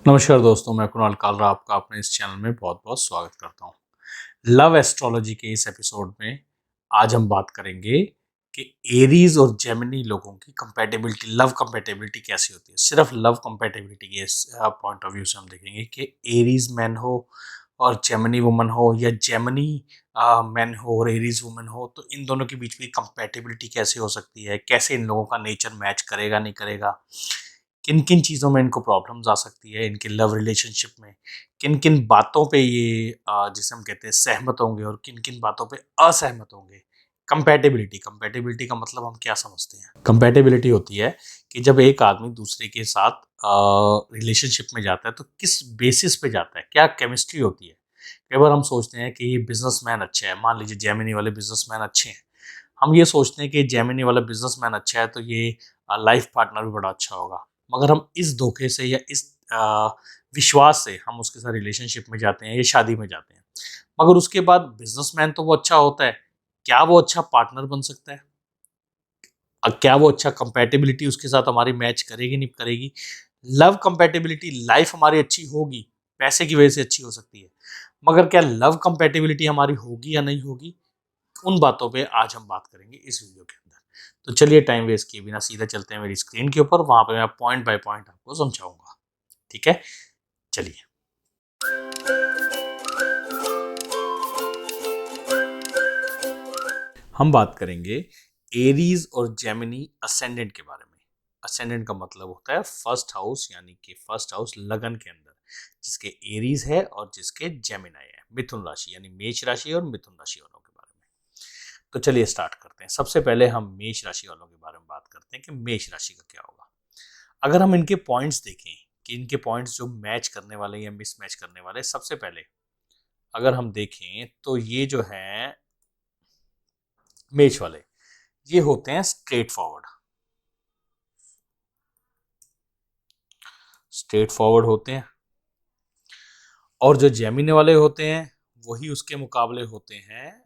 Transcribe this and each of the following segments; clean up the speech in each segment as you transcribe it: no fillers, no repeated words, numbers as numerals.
नमस्कार दोस्तों, मैं कुणाल कालरा आपका अपने इस चैनल में बहुत बहुत स्वागत करता हूँ। लव एस्ट्रोलॉजी के इस एपिसोड में आज हम बात करेंगे कि एरीज और जेमिनी लोगों की कंपैटिबिलिटी, लव कंपैटिबिलिटी कैसी होती है। सिर्फ लव कंपैटिबिलिटी के पॉइंट ऑफ व्यू से हम देखेंगे कि एरीज मैन हो और जेमिनी वुमन हो, या जेमिनी मैन हो और एरीज वुमन हो, तो इन दोनों के बीच में कंपैटिबिलिटी कैसे हो सकती है, कैसे इन लोगों का नेचर मैच करेगा नहीं करेगा, किन किन चीज़ों में इनको प्रॉब्लम्स आ सकती है इनके लव रिलेशनशिप में, किन किन बातों पे ये जिसे हम कहते हैं सहमत होंगे और किन किन बातों पे असहमत होंगे। कंपैटिबिलिटी कंपैटिबिलिटी का मतलब हम क्या समझते हैं? कंपैटिबिलिटी होती है कि जब एक आदमी दूसरे के साथ रिलेशनशिप में जाता है तो किस बेसिस पे जाता है, क्या केमिस्ट्री होती है। कई बार हम सोचते हैं कि ये बिजनेसमैन अच्छा है, मान लीजिए जेमिनी वाले बिजनेसमैन अच्छे हैं। हम ये सोचते हैं कि जेमिनी वाला बिजनेसमैन अच्छा है तो ये लाइफ पार्टनर भी बड़ा अच्छा होगा। मगर हम इस धोखे से या इस विश्वास से हम उसके साथ रिलेशनशिप में जाते हैं या शादी में जाते हैं। मगर उसके बाद बिजनेसमैन तो वो अच्छा होता है, क्या वो अच्छा पार्टनर बन सकता है? क्या वो अच्छा कंपैटिबिलिटी उसके साथ हमारी मैच करेगी नहीं करेगी? लव कंपैटिबिलिटी, लाइफ हमारी अच्छी होगी, पैसे की वजह से अच्छी हो सकती है, मगर क्या लव कंपैटिबिलिटी हमारी होगी या नहीं होगी? उन बातों पे आज हम बात करेंगे इस वीडियो के अंदर। तो चलिए टाइम वेस्ट किए बिना सीधा चलते हैं मेरी स्क्रीन के ऊपर, वहां पे मैं पॉइंट बाय पॉइंट आपको समझाऊंगा। ठीक है, चलिए। हम बात करेंगे एरीज और जेमिनी असेंडेंट के बारे में। असेंडेंट का मतलब होता है फर्स्ट हाउस, यानी कि फर्स्ट हाउस लगन के अंदर जिसके एरीज है और जिसके जेमिनाई है, मिथुन राशि यानी मेष राशि और मिथुन राशि वालों के बारे में। तो चलिए स्टार्ट करते हैं। सबसे पहले हम मेष राशि वालों के बारे में बात करते हैं कि मेष राशि का क्या होगा। अगर हम इनके पॉइंट्स देखें कि इनके पॉइंट्स जो मैच करने वाले या मिस मैच करने वाले, सबसे पहले अगर हम देखें तो ये जो है मेष वाले, ये होते हैं स्ट्रेट फॉरवर्ड। स्ट्रेट फॉरवर्ड होते हैं। और जो जेमिनी वाले होते हैं वही उसके मुकाबले होते हैं,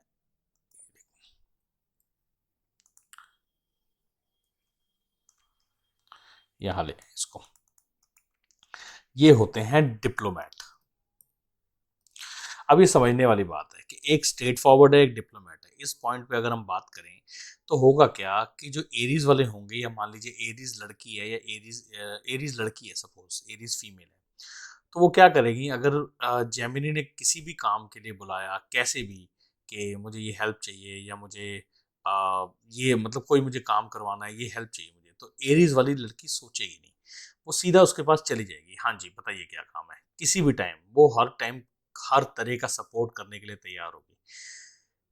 यहां ले इसको, ये होते हैं डिप्लोमेट। अब ये समझने वाली बात है कि एक स्ट्रेट फॉरवर्ड है, एक डिप्लोमेट है। इस पॉइंट पे अगर हम बात करें तो होगा क्या कि जो एरीज वाले होंगे, या मान लीजिए एरीज लड़की है या एरीज लड़की है, सपोज एरीज फीमेल है, तो वो क्या करेगी अगर जेमिनी ने किसी भी काम के लिए बुलाया कैसे भी, कि मुझे ये हेल्प चाहिए या मुझे ये मतलब कोई मुझे काम करवाना है, ये हेल्प चाहिए मुझे, तो एरीज वाली लड़की सोचेगी नहीं, वो सीधा उसके पास चली जाएगी। हाँ जी बताइए क्या काम है, किसी भी टाइम वो हर टाइम हर तरह का सपोर्ट करने के लिए तैयार होगी।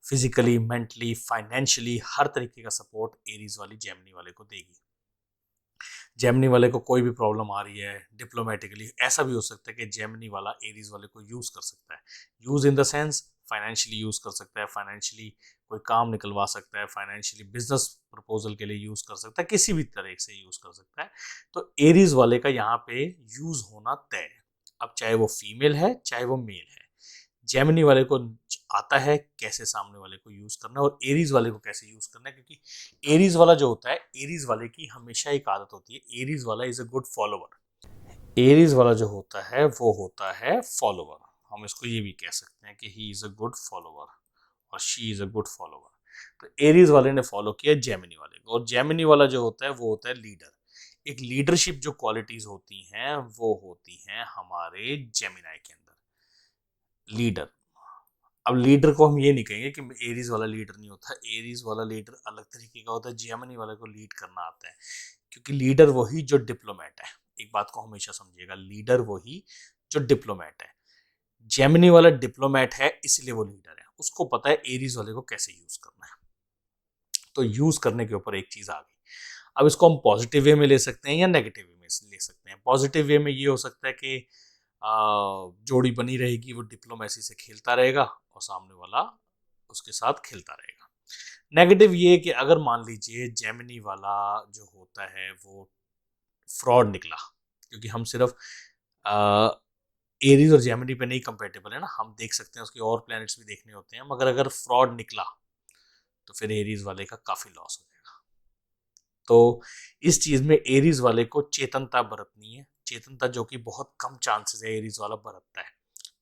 फिजिकली, मेंटली, फाइनेंशियली, हर तरीके का सपोर्ट एरीज वाली जेमिनी वाले को देगी। जेमिनी वाले को कोई भी प्रॉब्लम आ रही है डिप्लोमेटिकली, ऐसा भी हो सकता है कि जेमिनी वाला एरीज वाले को यूज कर सकता है। Use in the sense financially use कर सकता है, फाइनेंशियली कोई काम निकलवा सकता है, फाइनेंशियली बिजनेस प्रपोजल के लिए यूज कर सकता है, किसी भी तरह से यूज कर सकता है। तो एरीज वाले का यहाँ पे यूज होना तय है। अब चाहे वो फीमेल है चाहे वो मेल है, जेमिनी वाले को आता है कैसे सामने वाले को यूज करना है और एरीज वाले को कैसे यूज करना है। क्योंकि एरीज वाला जो होता है, एरीज वाले की हमेशा एक आदत होती है, एरीज वाला is a good follower. Aries वाला जो होता है वो होता है फॉलोवर। हम इसको ये भी कह सकते हैं कि he is a good follower और she is a good follower. तो एरीज वाले ने फॉलो किया जेमिनी वाले को, और जेमिनी वाला जो होता है वो होता है लीडर। एक लीडरशिप जो क्वालिटीज होती हैं वो होती हैं हमारे जेमिनाई के अंदर, लीडर। अब लीडर को हम ये नहीं कहेंगे कि एरीज वाला लीडर नहीं होता, एरीज वाला लीडर अलग तरीके का होता है, जेमिनी वाले को लीड करना आता है। क्योंकि लीडर वही जो डिप्लोमेट है, एक बात को हमेशा समझिएगा, लीडर वही जो डिप्लोमेट है। जेमिनी वाला डिप्लोमेट है इसलिए वो लीडर है, उसको पता है एरीज वाले को कैसे यूज करना है। तो यूज करने के ऊपर एक चीज आ गई। अब इसको हम पॉजिटिव वे में ले सकते हैं या नेगेटिव वे में ले सकते हैं। पॉजिटिव वे में ये हो सकता है कि जोड़ी बनी रहेगी, वो डिप्लोमेसी से खेलता रहेगा और सामने वाला उसके साथ खेलता रहेगा। नेगेटिव ये कि अगर मान लीजिए जेमिनी वाला जो होता है वो फ्रॉड निकला, क्योंकि हम सिर्फ एरीज और जेमिनी पे नहीं कंपेटेबल है ना, हम देख सकते हैं उसके और प्लैनेट्स भी देखने होते हैं, मगर अगर फ्रॉड निकला तो फिर एरीज वाले का काफी लॉस हो जाएगा। तो इस चीज में एरीज वाले को चेतनता बरतनी है, चेतनता जो कि बहुत कम चांसेस है एरीज वाला बरतता है।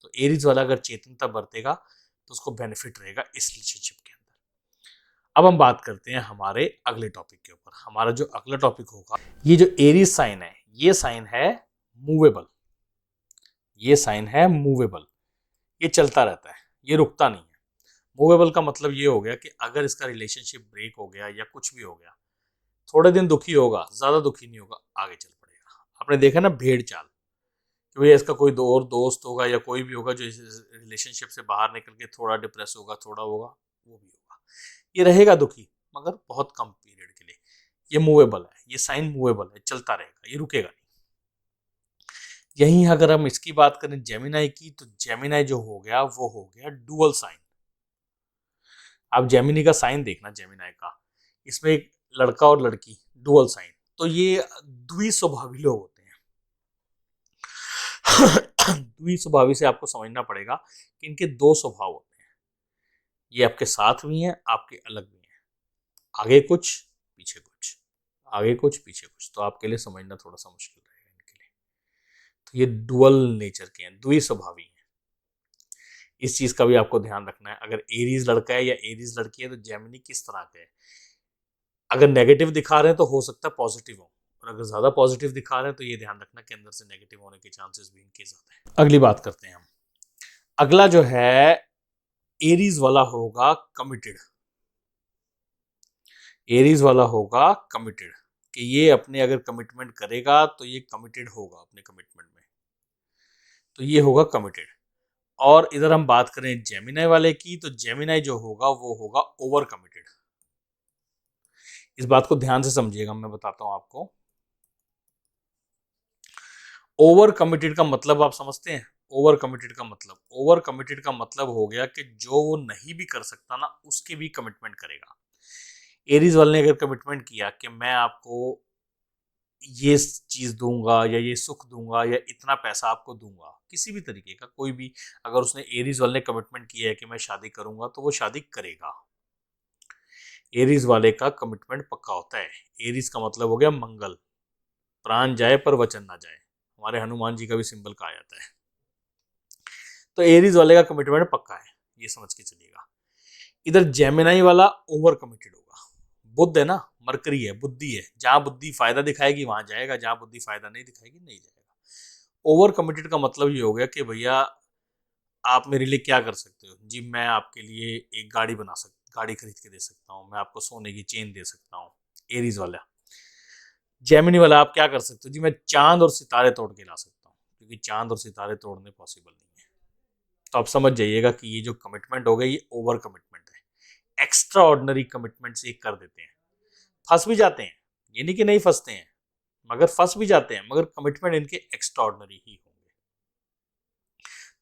तो एरीज वाला अगर चेतनता बरतेगा तो उसको बेनिफिट रहेगा इस रिलेशनशिप के अंदर। अब हम बात करते हैं हमारे अगले टॉपिक के ऊपर। हमारा जो अगला टॉपिक होगा, ये जो एरीज साइन है, ये साइन है मूवेबल। ये साइन है मूवेबल, ये चलता रहता है, ये रुकता नहीं है। मूवेबल का मतलब ये हो गया कि अगर इसका रिलेशनशिप ब्रेक हो गया या कुछ भी हो गया, थोड़े दिन दुखी होगा, ज्यादा दुखी नहीं होगा, आगे चल पड़ेगा। आपने देखा ना भेड़ चाल, कि भैया इसका कोई और दोस्त होगा या कोई भी होगा जो इस रिलेशनशिप से बाहर निकल के थोड़ा डिप्रेस होगा, थोड़ा होगा, वो भी होगा, ये रहेगा दुखी मगर बहुत कम पीरियड के लिए। ये मूवेबल है, ये साइन मूवेबल है, चलता रहेगा, ये रुकेगा नहीं। यहीं अगर हम इसकी बात करें जेमिनाई की, तो जेमिनाई जो हो गया वो हो गया डुअल साइन। आप जेमिनी का साइन देखना, जेमिनाई का, इसमें एक लड़का और लड़की, डुअल साइन, तो ये द्विस्वभावी लोग होते हैं। द्विस्वभावी से आपको समझना पड़ेगा कि इनके दो स्वभाव होते हैं। ये आपके साथ भी हैं, आपके अलग भी हैं, आगे कुछ पीछे कुछ, आगे कुछ पीछे कुछ। तो आपके लिए समझना थोड़ा सा मुश्किल रहेगा इनके लिए। तो ये डुअल नेचर के हैं, द्विस्वभावी हैं। इस चीज का भी आपको ध्यान रखना है। अगर एरीज लड़का है या एरीज लड़की है तो जेमिनी किस तरह के है। अगर नेगेटिव दिखा रहे हैं तो हो सकता है पॉजिटिव हो, और अगर ज्यादा पॉजिटिव दिखा रहे हैं तो ये ध्यान रखना कि अंदर से नेगेटिव होने के चांसेस भी इनके ज्यादा है। अगली बात करते हैं हम। अगला जो है एरीज वाला होगा कमिटेड। एरीज वाला होगा कमिटेड, कि ये अपने अगर कमिटमेंट करेगा तो ये कमिटेड होगा अपने कमिटमेंट में, तो ये होगा कमिटेड। और इधर हम बात करें जेमिनाई वाले की, तो जेमिनाई जो होगा वो होगा ओवर कमिटेड। इस बात को ध्यान से समझिएगा, मैं बताता हूं आपको। ओवर कमिटेड का मतलब आप समझते हैं? ओवर कमिटेड का मतलब, ओवर कमिटेड का मतलब हो गया कि जो वो नहीं भी कर सकता ना, उसके भी कमिटमेंट करेगा। एरीज वाले ने अगर कमिटमेंट किया कि मैं आपको ये चीज दूंगा या ये सुख दूंगा या इतना पैसा आपको दूंगा, किसी भी तरीके का कोई भी, अगर उसने एरीज वाले ने कमिटमेंट किया है कि मैं शादी करूंगा, तो वो शादी करेगा। एरीज वाले का कमिटमेंट पक्का होता है। एरीज का मतलब हो गया मंगल, प्राण जाए पर वचन ना जाए, हमारे हनुमान जी का भी सिंबल कहा जाता है। तो एरीज वाले का कमिटमेंट पक्का है, ये समझ के चलिएगा। इधर जेमिनाई वाला ओवर कमिटेड होगा। बुध है ना, मरकरी है, बुद्धि है, जहां बुद्धि फायदा दिखाएगी वहां जाएगा, जहां बुद्धि फायदा नहीं दिखाएगी नहीं जाएगा। ओवर कमिटेड का मतलब ये हो गया कि भैया आप मेरे लिए क्या कर सकते हो जी, मैं आपके लिए एक गाड़ी खरीद के दे सकता हूँ, मैं आपको सोने की चेन दे सकता हूँ। एरीज वाला। जेमिनी वाला आप क्या कर सकते हो जी, मैं चांद और सितारे तोड़ के ला सकता हूँ, क्योंकि चांद और सितारे तोड़ने पॉसिबल नहीं है। तो आप समझ जाइएगा कि ये जो कमिटमेंट हो गई, ये ओवर कमिटमेंट है। एक्स्ट्रा ऑर्डिनरी कमिटमेंट से कर देते हैं, फंस भी जाते हैं, ये नहीं कि नहीं फंसते हैं, मगर फंस भी जाते हैं, मगर कमिटमेंट इनके एक्स्ट्रा ऑर्डिनरी ही होंगे।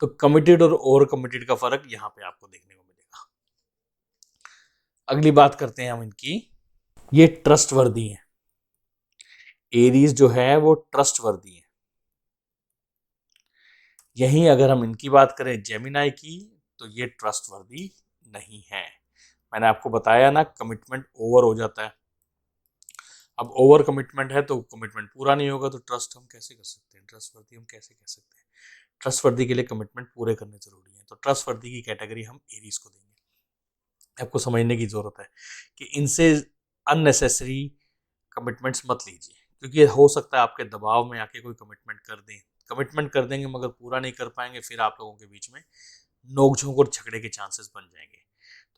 तो कमिटेड और ओवर कमिटेड का फर्क यहाँ पे आपको देखने को मिलेगा। अगली बात करते हैं हम इनकी। ये ट्रस्ट वर्दी है, एरीज जो है वो ट्रस्ट वर्दी है। यहीं अगर हम इनकी बात करें जेमिनाई की, तो ये ट्रस्ट वर्दी नहीं है। मैंने आपको बताया ना, कमिटमेंट ओवर हो जाता है। अब ओवर कमिटमेंट है तो कमिटमेंट पूरा नहीं होगा, तो ट्रस्ट हम कैसे कर सकते हैं, ट्रस्ट वर्दी हम कैसे कह सकते हैं? ट्रस्ट वर्दी के लिए कमिटमेंट पूरे करने जरूरी है। तो ट्रस्ट वर्दी की कैटेगरी हम एरीज को देंगे। आपको समझने की जरूरत है कि इनसे अननेसेसरी कमिटमेंट्स मत लीजिए, क्योंकि हो सकता है आपके दबाव में आके कोई कमिटमेंट कर दें, कमिटमेंट कर देंगे मगर पूरा नहीं कर पाएंगे, फिर आप लोगों के बीच में नोकझोंक और झगड़े के चांसेस बन जाएंगे।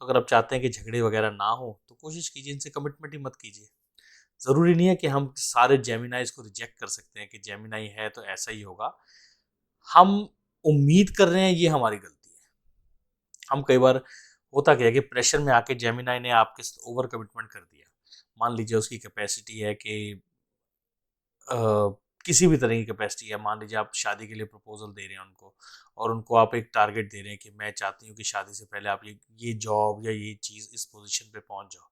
तो अगर आप चाहते हैं कि झगड़े वगैरह ना हो, तो कोशिश कीजिए इनसे कमिटमेंट ही मत कीजिए। जरूरी नहीं है कि हम सारे जेमिनाइज को रिजेक्ट कर सकते हैं कि जेमिनाई है तो ऐसा ही होगा। हम उम्मीद कर रहे हैं, ये हमारी गलती है। हम कई बार, होता क्या है कि प्रेशर में आके जेमिनाई ने आपके ओवर कमिटमेंट कर दिया। मान लीजिए उसकी कैपेसिटी है कि किसी भी तरह की कैपेसिटी है, मान लीजिए आप शादी के लिए प्रपोजल दे रहे हैं उनको, और उनको आप एक टारगेट दे रहे हैं कि मैं चाहती हूँ कि शादी से पहले आप ये जॉब या ये चीज़ इस पोजीशन पे पहुंच जाओ।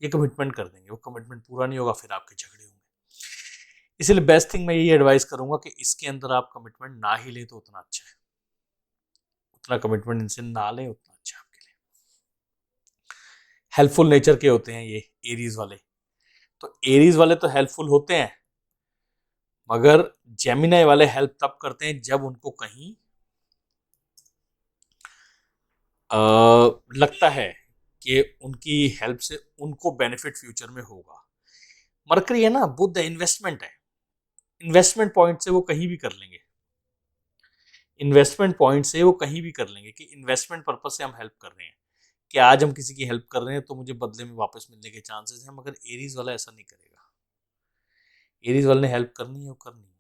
ये कमिटमेंट कर देंगे, वो कमिटमेंट पूरा नहीं होगा, फिर आपके झगड़े होंगे। इसलिए बेस्ट थिंग मैं यही एडवाइस करूंगा कि इसके अंदर आप कमिटमेंट ना ही लें तो उतना अच्छा है। उतना कमिटमेंट इनसे ना लें उतना अच्छा है आपके लिए। हेल्पफुल नेचर के होते हैं ये एरीज वाले। तो एरीज वाले तो हेल्पफुल होते हैं, मगर जेमिनाई वाले हेल्प तब करते हैं जब उनको कहीं लगता है कि उनकी हेल्प से उनको बेनिफिट फ्यूचर में होगा। मरकरी है ना, बुध है, इन्वेस्टमेंट है। इन्वेस्टमेंट पॉइंट से वो कहीं भी कर लेंगे, इन्वेस्टमेंट पॉइंट से वो कहीं भी कर लेंगे कि इन्वेस्टमेंट पर्पज से हम हेल्प कर रहे हैं, कि आज हम किसी की हेल्प कर रहे हैं तो मुझे बदले में वापस मिलने के चांसेस हैं। मगर एरीज वाला ऐसा नहीं करेगा। एरीज वाले ने हेल्प करनी है वो करनी है,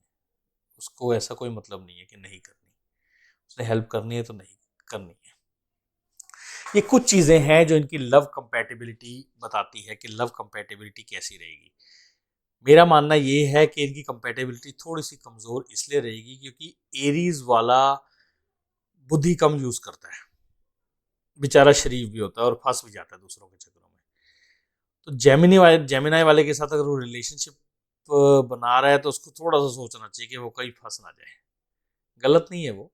उसको ऐसा कोई मतलब नहीं है कि नहीं करनी, उसने हेल्प करनी है तो नहीं करनी है। ये कुछ चीज़ें हैं जो इनकी लव कंपैटिबिलिटी बताती है कि लव कंपैटिबिलिटी कैसी रहेगी। मेरा मानना ये है कि इनकी कंपैटिबिलिटी थोड़ी सी कमज़ोर इसलिए रहेगी क्योंकि एरीज वाला बुद्धि कम यूज़ करता है, बेचारा शरीफ भी होता है और फंस भी जाता है दूसरों के चक्करों में। तो जेमिनाई वाले के साथ अगर वो रिलेशनशिप बना रहा है तो उसको थोड़ा सा सोचना चाहिए कि वो कहीं फंस ना जाए। गलत नहीं है वो,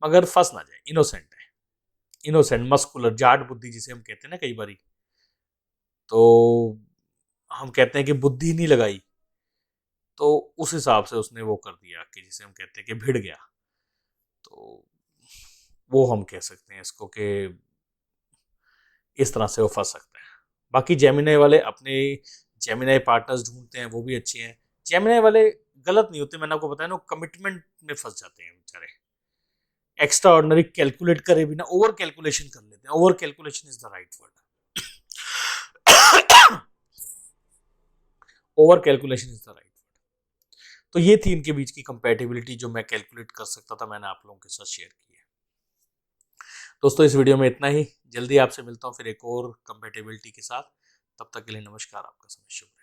मगर फंस ना जाए। इनोसेंट है, इनोसेंट, मस्कुलर, जाट बुद्धि जिसे हम कहते हैं ना कई बारी, तो हम कहते हैं कि बुद्धि नहीं लगाई, तो उस हिसाब से उसने वो कर दिया कि जिसे हम कहते हैं कि भिड़ गया। तो वो हम कह सकते हैं इसको कि इस तरह से वो फंस सकते हैं। बाकी जेमिनाई वाले अपने जेमिनाई पार्टनर्स ढूंढते हैं, वो भी अच्छे हैं। जेमिनाई वाले गलत नहीं होते, मैंने आपको बताया ना, कमिटमेंट में फंस जाते हैं बेचारे। एक्स्ट्रा ऑर्डनरी कैलकुलेट करे बिना ओवर कैलकुलेशन कर लेते हैं। Over calculation is the right word. Over calculation is the right word. तो ये थी इनके बीच की कंपैटिबिलिटी जो मैं कैलकुलेट कर सकता था, मैंने आप लोगों के साथ शेयर की है। दोस्तों इस वीडियो में इतना ही। जल्दी आपसे मिलता हूँ फिर एक और कंपैटिबिलिटी के साथ। तब तक के लिए नमस्कार, आपका समय शुभ रहे।